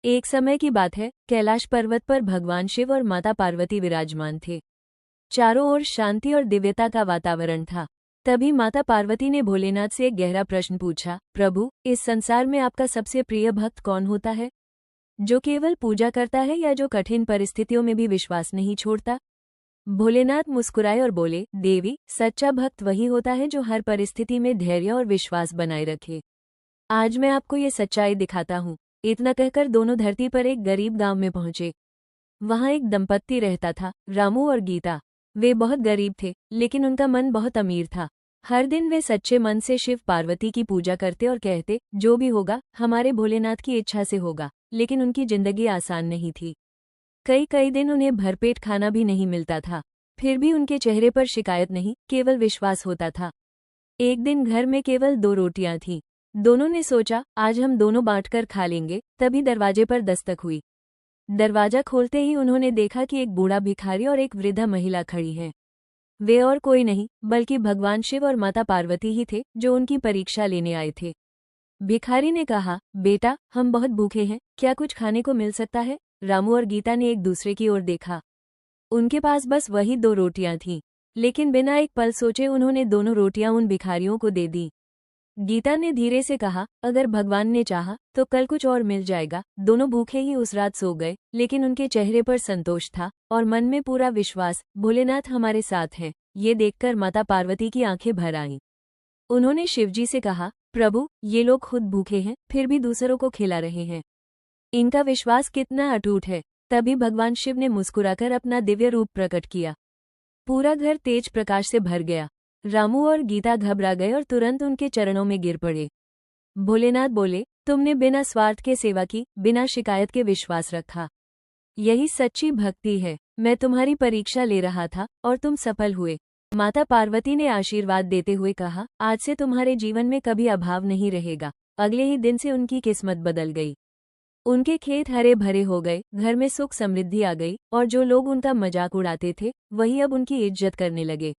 एक समय की बात है, कैलाश पर्वत पर भगवान शिव और माता पार्वती विराजमान थे। चारों ओर शांति और दिव्यता का वातावरण था। तभी माता पार्वती ने भोलेनाथ से एक गहरा प्रश्न पूछा, प्रभु, इस संसार में आपका सबसे प्रिय भक्त कौन होता है? जो केवल पूजा करता है या जो कठिन परिस्थितियों में भी विश्वास नहीं छोड़ता? भोलेनाथ मुस्कुराए और बोले, देवी, सच्चा भक्त वही होता है जो हर परिस्थिति में धैर्य और विश्वास बनाए रखे। आज मैं आपको ये सच्चाई दिखाता हूँ। इतना कहकर दोनों धरती पर एक गरीब गांव में पहुंचे। वहां एक दंपत्ति रहता था, रामू और गीता। वे बहुत गरीब थे, लेकिन उनका मन बहुत अमीर था। हर दिन वे सच्चे मन से शिव पार्वती की पूजा करते और कहते, जो भी होगा हमारे भोलेनाथ की इच्छा से होगा। लेकिन उनकी जिंदगी आसान नहीं थी। कई कई दिन उन्हें भरपेट खाना भी नहीं मिलता था। फिर भी उनके चेहरे पर शिकायत नहीं, केवल विश्वास होता था। एक दिन घर में केवल 2 रोटियां थीं। दोनों ने सोचा, आज हम दोनों बांटकर खा लेंगे। तभी दरवाजे पर दस्तक हुई। दरवाजा खोलते ही उन्होंने देखा कि एक बूढ़ा भिखारी और एक वृद्धा महिला खड़ी हैं। वे और कोई नहीं, बल्कि भगवान शिव और माता पार्वती ही थे, जो उनकी परीक्षा लेने आए थे। भिखारी ने कहा, बेटा, हम बहुत भूखे हैं, क्या कुछ खाने को मिल सकता है? रामू और गीता ने एक दूसरे की ओर देखा। उनके पास बस वही 2 रोटियां थीं, लेकिन बिना एक पल सोचे उन्होंने दोनों रोटियां उन भिखारियों को दे दी। गीता ने धीरे से कहा, अगर भगवान ने चाहा तो कल कुछ और मिल जाएगा। दोनों भूखे ही उस रात सो गए, लेकिन उनके चेहरे पर संतोष था और मन में पूरा विश्वास, भोलेनाथ हमारे साथ है। ये देखकर माता पार्वती की आंखें भर आईं। उन्होंने शिवजी से कहा, प्रभु, ये लोग खुद भूखे हैं, फिर भी दूसरों को खिला रहे हैं। इनका विश्वास कितना अटूट है। तभी भगवान शिव ने मुस्कुराकर अपना दिव्य रूप प्रकट किया। पूरा घर तेज प्रकाश से भर गया। रामू और गीता घबरा गए और तुरंत उनके चरणों में गिर पड़े। भोलेनाथ बोले, तुमने बिना स्वार्थ के सेवा की, बिना शिकायत के विश्वास रखा। यही सच्ची भक्ति है। मैं तुम्हारी परीक्षा ले रहा था और तुम सफल हुए। माता पार्वती ने आशीर्वाद देते हुए कहा, आज से तुम्हारे जीवन में कभी अभाव नहीं रहेगा। अगले ही दिन से उनकी किस्मत बदल गई। उनके खेत हरे भरे हो गए, घर में सुख समृद्धि आ गई और जो लोग उनका मजाक उड़ाते थे, वही अब उनकी इज्जत करने लगे।